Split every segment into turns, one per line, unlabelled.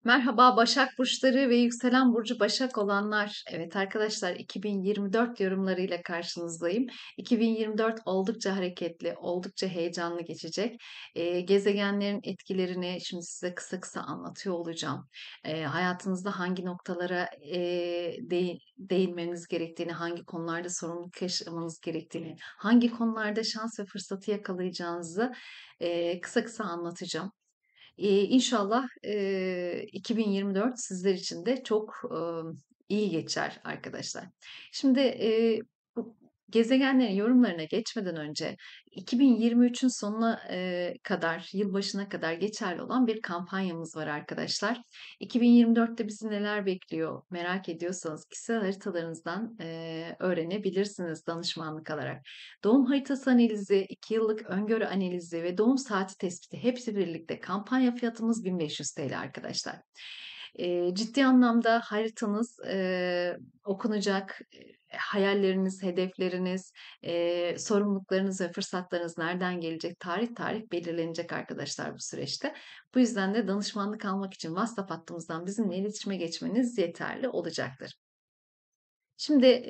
Merhaba Başak Burçları ve yükselen burcu Başak olanlar. Evet arkadaşlar 2024 yorumlarıyla karşınızdayım. 2024 oldukça hareketli, oldukça heyecanlı geçecek. Gezegenlerin etkilerini şimdi size kısa kısa anlatıyor olacağım. Hayatınızda hangi noktalara değinmeniz gerektiğini, hangi konularda sorumluluk yaşamanız gerektiğini, hangi konularda şans ve fırsatı yakalayacağınızı kısa kısa anlatacağım. İnşallah 2024 sizler için de çok iyi geçer arkadaşlar. Şimdi bu gezegenlerin yorumlarına geçmeden önce 2023'ün sonuna kadar, yılbaşına kadar geçerli olan bir kampanyamız var arkadaşlar. 2024'te bizi neler bekliyor merak ediyorsanız kişisel haritalarınızdan öğrenebilirsiniz danışmanlık alarak. Doğum haritası analizi, 2 yıllık öngörü analizi ve doğum saati tespiti hepsi birlikte kampanya fiyatımız 1500 TL arkadaşlar. Ciddi anlamda haritanız okunacak, hayalleriniz, hedefleriniz, sorumluluklarınız ve fırsatlarınız nereden gelecek, tarih belirlenecek arkadaşlar bu süreçte. Bu yüzden de danışmanlık almak için WhatsApp hattımızdan bizimle iletişime geçmeniz yeterli olacaktır. Şimdi,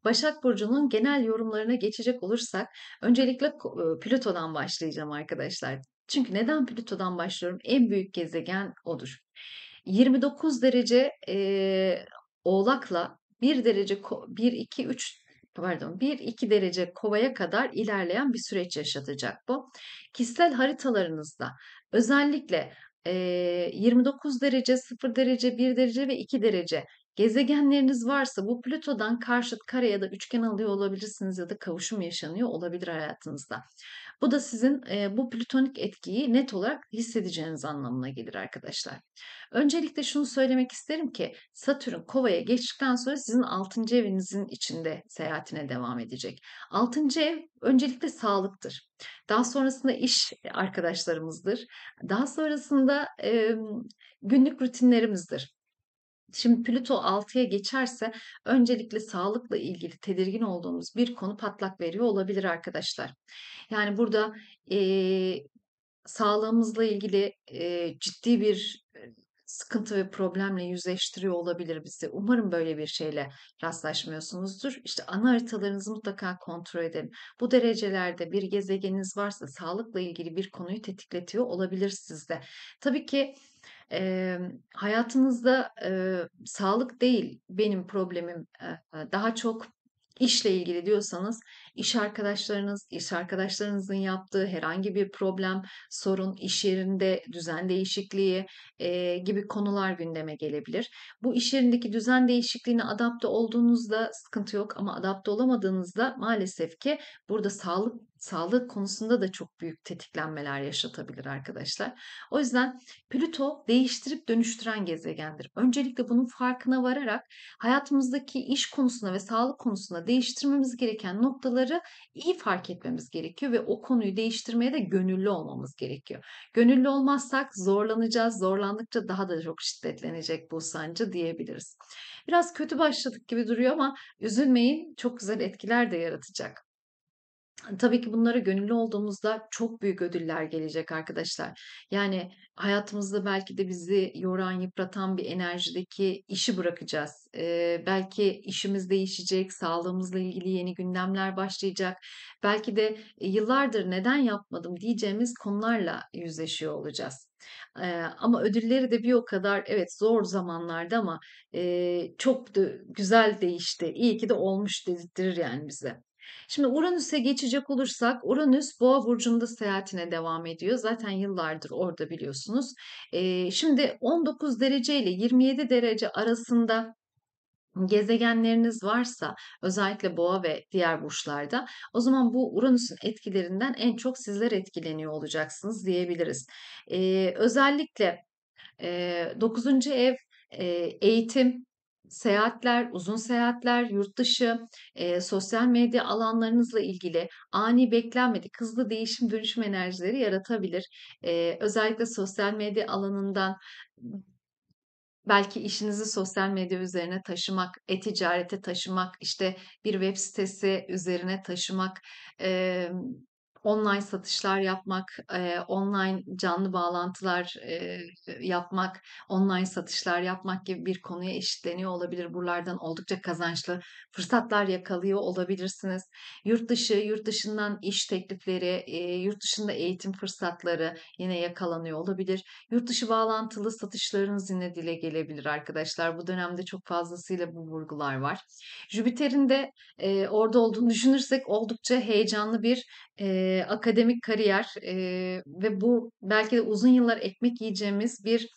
Başak Burcu'nun genel yorumlarına geçecek olursak öncelikle Plüton'dan başlayacağım arkadaşlar. Çünkü neden Plüton'dan başlıyorum? En büyük gezegen odur. 29 derece, Oğlak'la 1 derece 1-2-3 pardon 1-2 derece Kova'ya kadar ilerleyen bir süreç yaşatacak bu. Kişisel haritalarınızda özellikle, 29 derece, 0 derece, 1 derece ve 2 derece gezegenleriniz varsa bu Plüto'dan karşıt kare ya da üçgen alıyor olabilirsiniz ya da kavuşum yaşanıyor olabilir hayatınızda. Bu da sizin bu plütonik etkiyi net olarak hissedeceğiniz anlamına gelir arkadaşlar. Öncelikle şunu söylemek isterim ki Satürn Kova'ya geçtikten sonra sizin 6. evinizin içinde seyahatine devam edecek. 6. ev öncelikle sağlıktır. Daha sonrasında iş arkadaşlarımızdır. Daha sonrasında günlük rutinlerimizdir. Şimdi Plüto 6'ya geçerse öncelikle sağlıkla ilgili tedirgin olduğumuz bir konu patlak veriyor olabilir arkadaşlar. Yani burada eee, sağlığımızla ilgili ciddi bir sıkıntı ve problemle yüzleştiriyor olabilir bizi. Umarım böyle bir şeyle rastlaşmıyorsunuzdur. İşte ana haritalarınızı mutlaka kontrol edin. Bu derecelerde bir gezegeniniz varsa sağlıkla ilgili bir konuyu tetikletiyor olabilir sizde. Tabii ki hayatınızda, sağlık değil benim problemim, daha çok işle ilgili diyorsanız iş arkadaşlarınızın yaptığı herhangi bir problem, sorun, iş yerinde düzen değişikliği, gibi konular gündeme gelebilir. Bu iş yerindeki düzen değişikliğine adapte olduğunuzda sıkıntı yok ama adapte olamadığınızda maalesef ki burada sağlık konusunda da çok büyük tetiklenmeler yaşatabilir arkadaşlar. O yüzden Plüto değiştirip dönüştüren gezegendir. Öncelikle bunun farkına vararak hayatımızdaki iş konusunda ve sağlık konusunda değiştirmemiz gereken noktaları iyi fark etmemiz gerekiyor ve o konuyu değiştirmeye de gönüllü olmamız gerekiyor. Gönüllü olmazsak zorlanacağız, zorlandıkça daha da çok şiddetlenecek bu sancı diyebiliriz. Biraz kötü başladık gibi duruyor ama üzülmeyin, çok güzel etkiler de yaratacak. Tabii ki bunlara gönüllü olduğumuzda çok büyük ödüller gelecek arkadaşlar. Yani hayatımızda belki de bizi yoran, yıpratan bir enerjideki işi bırakacağız. Belki işimiz değişecek, sağlığımızla ilgili yeni gündemler başlayacak. Belki de yıllardır neden yapmadım diyeceğimiz konularla yüzleşiyor olacağız. Ama ödülleri de bir o kadar evet zor zamanlarda ama çok da güzel değişti. İyi ki de olmuş dedirtir yani bize. Şimdi Uranüs'e geçecek olursak Uranüs Boğa burcunda seyahatine devam ediyor. Zaten yıllardır orada biliyorsunuz. Şimdi 19 derece ile 27 derece arasında gezegenleriniz varsa özellikle Boğa ve diğer burçlarda o zaman bu Uranüs'ün etkilerinden en çok sizler etkileniyor olacaksınız diyebiliriz. Özellikle 9. ev, eğitim, seyahatler, uzun seyahatler, yurt dışı, sosyal medya alanlarınızla ilgili ani beklenmedik hızlı değişim dönüşüm enerjileri yaratabilir. Özellikle sosyal medya alanından belki işinizi sosyal medya üzerine taşımak, e-ticarete taşımak, işte bir web sitesi üzerine taşımak, online satışlar yapmak, online canlı bağlantılar, yapmak, online satışlar yapmak gibi bir konuya eşitleniyor olabilir. Buralardan oldukça kazançlı fırsatlar yakalıyor olabilirsiniz. Yurt dışından iş teklifleri, yurt dışında eğitim fırsatları yine yakalanıyor olabilir. Yurt dışı bağlantılı satışlarınız yine dile gelebilir arkadaşlar. Bu dönemde çok fazlasıyla bu vurgular var. Jüpiter'in de orada olduğunu düşünürsek oldukça heyecanlı bir akademik kariyer ve bu belki de uzun yıllar ekmek yiyeceğimiz bir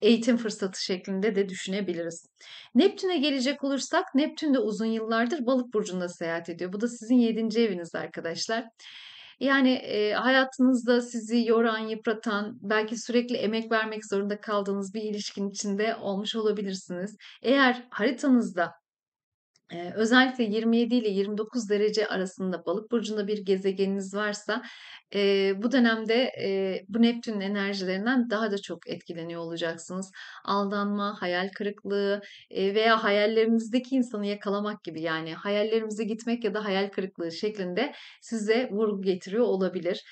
eğitim fırsatı şeklinde de düşünebiliriz. Neptün'e gelecek olursak Neptün de uzun yıllardır Balık burcunda seyahat ediyor. Bu da sizin 7. eviniz arkadaşlar. Yani hayatınızda sizi yoran, yıpratan, belki sürekli emek vermek zorunda kaldığınız bir ilişkin içinde olmuş olabilirsiniz. Eğer haritanızda özellikle 27 ile 29 derece arasında Balık burcunda bir gezegeniniz varsa, bu dönemde, bu Neptün'ün enerjilerinden daha da çok etkileniyor olacaksınız. Aldanma, hayal kırıklığı, veya hayallerinizdeki insanı yakalamak gibi, yani hayallerimize gitmek ya da hayal kırıklığı şeklinde size vurgu getiriyor olabilir.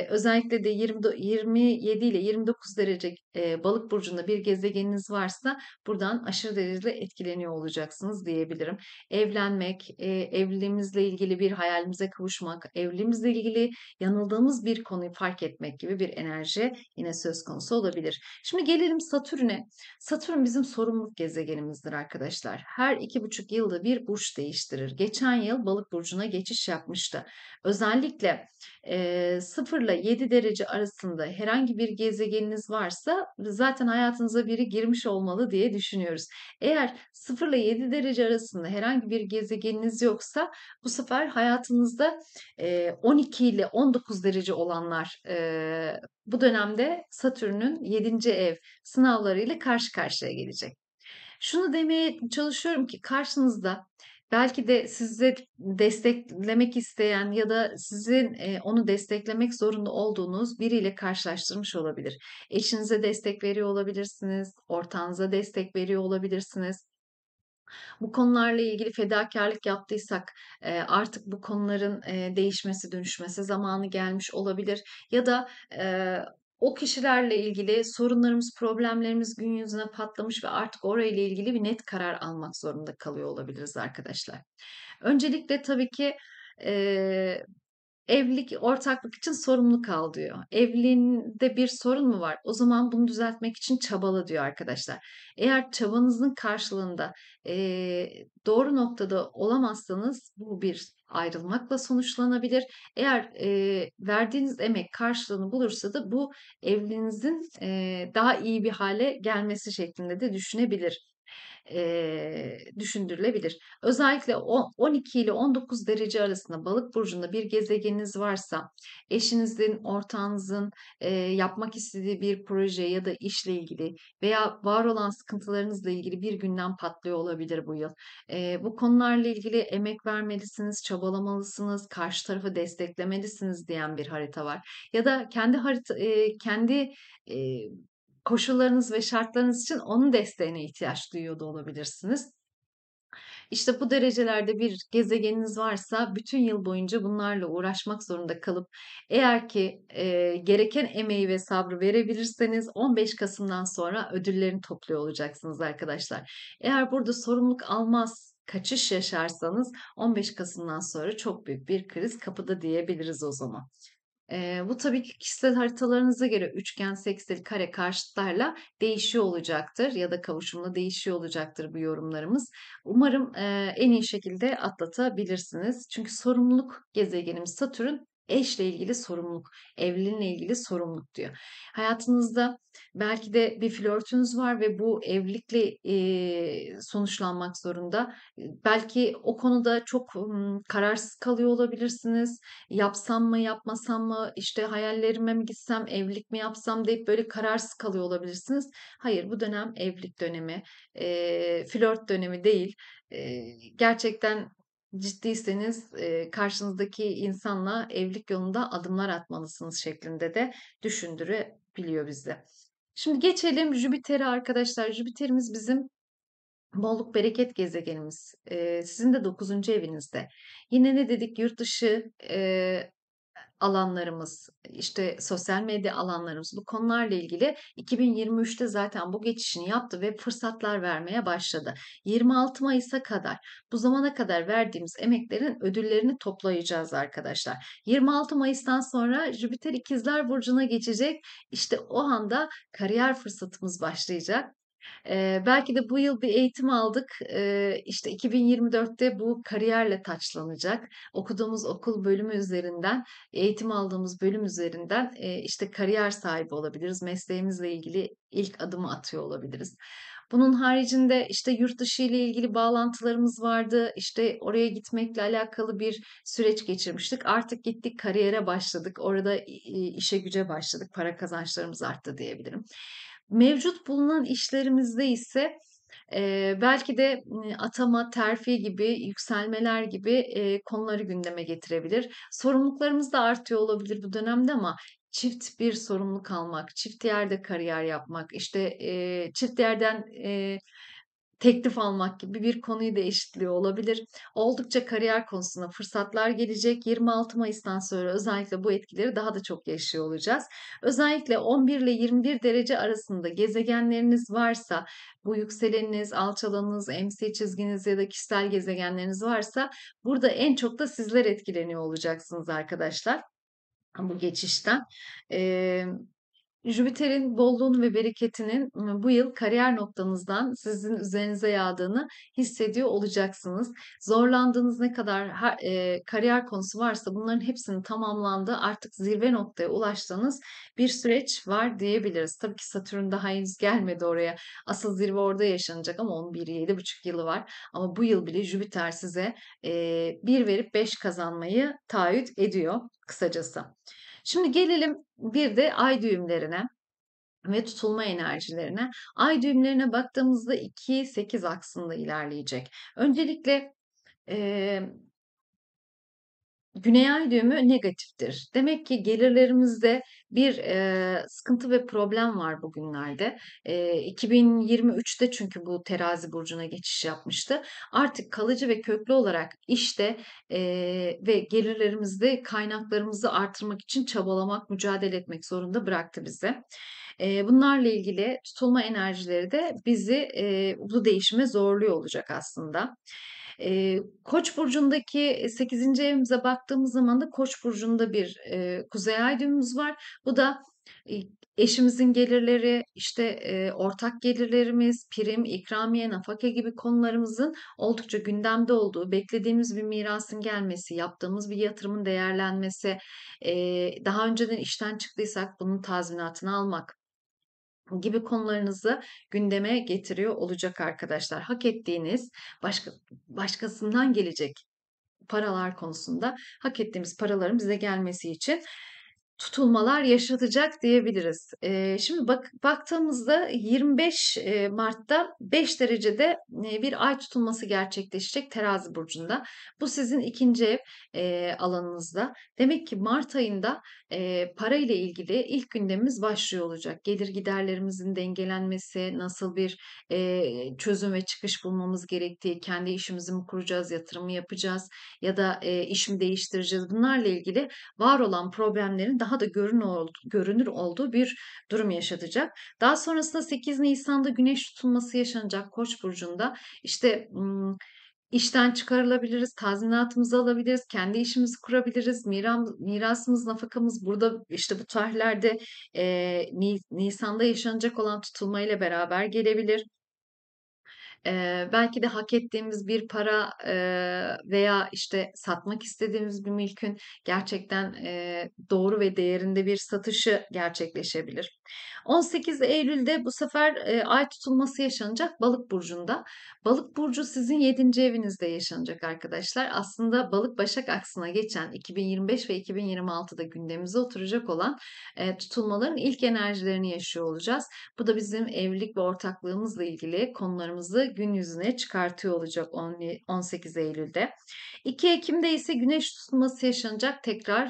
Özellikle de 27 ile 29 derece, Balık burcunda bir gezegeniniz varsa buradan aşırı derecede etkileniyor olacaksınız diyebilirim. Evlenmek, evliliğimizle ilgili bir hayalimize kavuşmak, evliliğimizle ilgili yanıldığımız bir konuyu fark etmek gibi bir enerji yine söz konusu olabilir. Şimdi gelelim Satürn'e. Satürn bizim sorumluluk gezegenimizdir arkadaşlar. Her 2,5 yılda bir burç değiştirir. Geçen yıl Balık burcuna geçiş yapmıştı. Özellikle 0 ile 7 derece arasında herhangi bir gezegeniniz varsa zaten hayatınıza biri girmiş olmalı diye düşünüyoruz. Eğer 0 ile 7 derece arasında herhangi bir gezegeniniz yoksa bu sefer hayatınızda 12 ile 19 derece olanlar bu dönemde Satürn'ün 7. ev sınavlarıyla karşı karşıya gelecek. Şunu demeye çalışıyorum ki karşınızda belki de sizi desteklemek isteyen ya da sizin onu desteklemek zorunda olduğunuz biriyle karşılaştırmış olabilir. Eşinize destek veriyor olabilirsiniz, ortağınıza destek veriyor olabilirsiniz. Bu konularla ilgili fedakarlık yaptıysak artık bu konuların değişmesi, dönüşmesi zamanı gelmiş olabilir. Ya da o kişilerle ilgili sorunlarımız, problemlerimiz gün yüzüne patlamış ve artık orayla ilgili bir net karar almak zorunda kalıyor olabiliriz arkadaşlar. Öncelikle tabii ki eee evlilik, ortaklık için sorumluluk al diyor. Evliliğinde bir sorun mu var? O zaman bunu düzeltmek için çabala diyor arkadaşlar. Eğer çabanızın karşılığında doğru noktada olamazsanız bu bir ayrılmakla sonuçlanabilir. Eğer verdiğiniz emek karşılığını bulursa da bu evliliğinizin daha iyi bir hale gelmesi şeklinde de düşündürülebilir. Özellikle 12 ile 19 derece arasında Balık burcunda bir gezegeniniz varsa, eşinizin, ortağınızın yapmak istediği bir proje ya da işle ilgili veya var olan sıkıntılarınızla ilgili bir gündem patlıyor olabilir bu yıl. Bu konularla ilgili emek vermelisiniz, çabalamalısınız, karşı tarafı desteklemelisiniz diyen bir harita var. Ya da kendi eee, koşullarınız ve şartlarınız için onun desteğine ihtiyaç duyuyor da olabilirsiniz. İşte bu derecelerde bir gezegeniniz varsa bütün yıl boyunca bunlarla uğraşmak zorunda kalıp eğer ki gereken emeği ve sabrı verebilirseniz 15 Kasım'dan sonra ödüllerini topluyor olacaksınız arkadaşlar. Eğer burada sorumluluk almaz, kaçış yaşarsanız 15 Kasım'dan sonra çok büyük bir kriz kapıda diyebiliriz o zaman. Bu tabii ki kişisel haritalarınıza göre üçgen, seksil, kare karşıtlarla değişiyor olacaktır ya da kavuşumla değişiyor olacaktır bu yorumlarımız. Umarım en iyi şekilde atlatabilirsiniz. Çünkü sorumluluk gezegenimiz Satürn eşle ilgili sorumluluk, evliliğinle ilgili sorumluluk diyor. Hayatınızda belki de bir flörtünüz var ve bu evlilikle sonuçlanmak zorunda. Belki o konuda çok kararsız kalıyor olabilirsiniz. Yapsam mı, yapmasam mı, işte hayallerime mi gitsem, evlilik mi yapsam deyip böyle kararsız kalıyor olabilirsiniz. Hayır, bu dönem evlilik dönemi, flört dönemi değil. Gerçekten ciddiyseniz karşınızdaki insanla evlilik yolunda adımlar atmalısınız şeklinde de düşündürebiliyor bizi. Şimdi geçelim Jüpiter'e arkadaşlar. Jüpiter'imiz bizim bolluk bereket gezegenimiz. Sizin de 9. evinizde. Yine ne dedik? Yurt dışı alanlarımız, işte sosyal medya alanlarımız bu konularla ilgili 2023'te zaten bu geçişini yaptı ve fırsatlar vermeye başladı. 26 Mayıs'a kadar bu zamana kadar verdiğimiz emeklerin ödüllerini toplayacağız arkadaşlar. 26 Mayıs'tan sonra Jüpiter İkizler Burcu'na geçecek. İşte o anda kariyer fırsatımız başlayacak. Belki de bu yıl bir eğitim aldık. İşte 2024'te bu kariyerle taçlanacak. Okuduğumuz okul bölümü üzerinden, eğitim aldığımız bölüm üzerinden işte kariyer sahibi olabiliriz. Mesleğimizle ilgili ilk adımı atıyor olabiliriz. Bunun haricinde işte yurt dışı ile ilgili bağlantılarımız vardı. İşte oraya gitmekle alakalı bir süreç geçirmiştik. Artık gittik kariyere başladık. Orada işe güce başladık. Para kazançlarımız arttı diyebilirim. Mevcut bulunan işlerimizde ise belki de atama, terfi gibi, yükselmeler gibi konuları gündeme getirebilir. Sorumluluklarımız da artıyor olabilir bu dönemde ama çift bir sorumluluk almak, çift yerde kariyer yapmak, işte çift yerden teklif almak gibi bir konuyu da eşitliyor olabilir. Oldukça kariyer konusunda fırsatlar gelecek. 26 Mayıs'tan sonra özellikle bu etkileri daha da çok yaşıyor olacağız. Özellikle 11 ile 21 derece arasında gezegenleriniz varsa, bu yükseleniniz, alçalanınız, MC çizginiz ya da kişisel gezegenleriniz varsa burada en çok da sizler etkileniyor olacaksınız arkadaşlar bu geçişten. Ee, Jüpiter'in bolluğunu ve bereketinin bu yıl kariyer noktanızdan sizin üzerinize yağdığını hissediyor olacaksınız. Zorlandığınız ne kadar kariyer konusu varsa bunların hepsinin tamamlandığı artık zirve noktaya ulaştığınız bir süreç var diyebiliriz. Tabii ki Satürn daha henüz gelmedi oraya. Asıl zirve orada yaşanacak ama onun 1,5 yılı var. Ama bu yıl bile Jüpiter size 1 verip 5 kazanmayı taahhüt ediyor kısacası. Şimdi gelelim bir de ay düğümlerine ve tutulma enerjilerine. Ay düğümlerine baktığımızda 2-8 aksında ilerleyecek. Öncelikle eee Güney ay düğümü negatiftir. Demek ki gelirlerimizde bir sıkıntı ve problem var bugünlerde. 2023'te çünkü bu terazi burcuna geçiş yapmıştı. Artık kalıcı ve köklü olarak işte ve gelirlerimizde kaynaklarımızı artırmak için çabalamak, mücadele etmek zorunda bıraktı bizi. Bunlarla ilgili tutulma enerjileri de bizi bu değişime zorluyor olacak aslında. Koç burcundaki 8. evimize baktığımız zaman da Koç burcunda bir kuzey ay düğümümüz var. Bu da e, eşimizin gelirleri, işte ortak gelirlerimiz, prim, ikramiye, nafaka gibi konularımızın oldukça gündemde olduğu, beklediğimiz bir mirasın gelmesi, yaptığımız bir yatırımın değerlenmesi, daha önceden işten çıktıysak bunun tazminatını almak gibi konularınızı gündeme getiriyor olacak arkadaşlar. Hak ettiğiniz başkasından gelecek paralar konusunda hak ettiğimiz paraların bize gelmesi için tutulmalar yaşatacak diyebiliriz. Şimdi baktığımızda 25 Mart'ta 5 derecede bir ay tutulması gerçekleşecek Terazi burcunda. Bu sizin ikinci ev alanınızda. Demek ki Mart ayında para ile ilgili ilk gündemimiz başlıyor olacak. Gelir giderlerimizin dengelenmesi, nasıl bir çözüm ve çıkış bulmamız gerektiği, kendi işimizi mi kuracağız, yatırım mı yapacağız ya da iş mi değiştireceğiz? Bunlarla ilgili var olan problemlerin daha da görünür olduğu bir durum yaşatacak. Daha sonrasında 8 Nisan'da güneş tutulması yaşanacak Koç burcunda. İşte işten çıkarılabiliriz, tazminatımızı alabiliriz, kendi işimizi kurabiliriz, mirasımız, nafakamız burada işte bu tarihlerde Nisan'da yaşanacak olan tutulmayla beraber gelebilir. Belki de hak ettiğimiz bir para veya işte satmak istediğimiz bir mülkün gerçekten doğru ve değerinde bir satışı gerçekleşebilir. 18 Eylül'de bu sefer ay tutulması yaşanacak Balık burcunda. Balık burcu sizin 7. evinizde yaşanacak arkadaşlar. Aslında Balık Başak aksına geçen 2025 ve 2026'da gündemimize oturacak olan tutulmaların ilk enerjilerini yaşıyor olacağız. Bu da bizim evlilik ve ortaklığımızla ilgili konularımızı gün yüzüne çıkartıyor olacak 18 Eylül'de. 2 Ekim'de ise güneş tutulması yaşanacak tekrar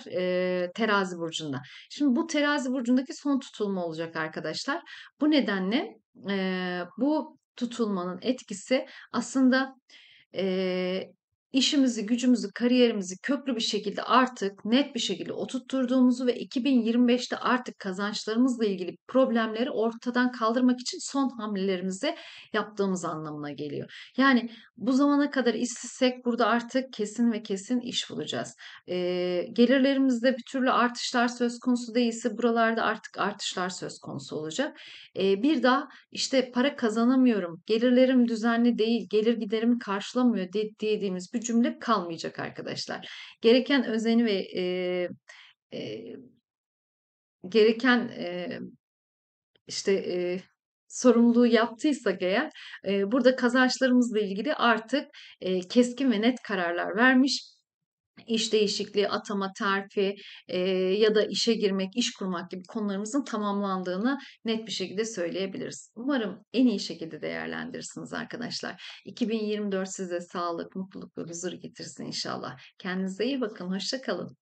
Terazi burcunda. Şimdi bu Terazi burcundaki son tutulma olacak arkadaşlar. Bu nedenle bu tutulmanın etkisi aslında işimizi, gücümüzü, kariyerimizi köklü bir şekilde artık net bir şekilde oturtturduğumuzu ve 2025'te artık kazançlarımızla ilgili problemleri ortadan kaldırmak için son hamlelerimizi yaptığımız anlamına geliyor. Yani bu zamana kadar işsizsek burada artık kesin ve kesin iş bulacağız. Gelirlerimizde bir türlü artışlar söz konusu değilse buralarda artık artışlar söz konusu olacak. Bir daha işte para kazanamıyorum, gelirlerim düzenli değil, gelir giderimi karşılamıyor dediğimiz bir cümle kalmayacak arkadaşlar. Gereken özeni ve eee, gereken işte sorumluluğu yaptıysak eğer burada kazançlarımızla ilgili artık keskin ve net kararlar vermiş, İş değişikliği, atama, terfi ya da işe girmek, iş kurmak gibi konularımızın tamamlandığını net bir şekilde söyleyebiliriz. Umarım en iyi şekilde değerlendirirsiniz arkadaşlar. 2024 size sağlık, mutluluk ve huzur getirsin inşallah. Kendinize iyi bakın, hoşça kalın.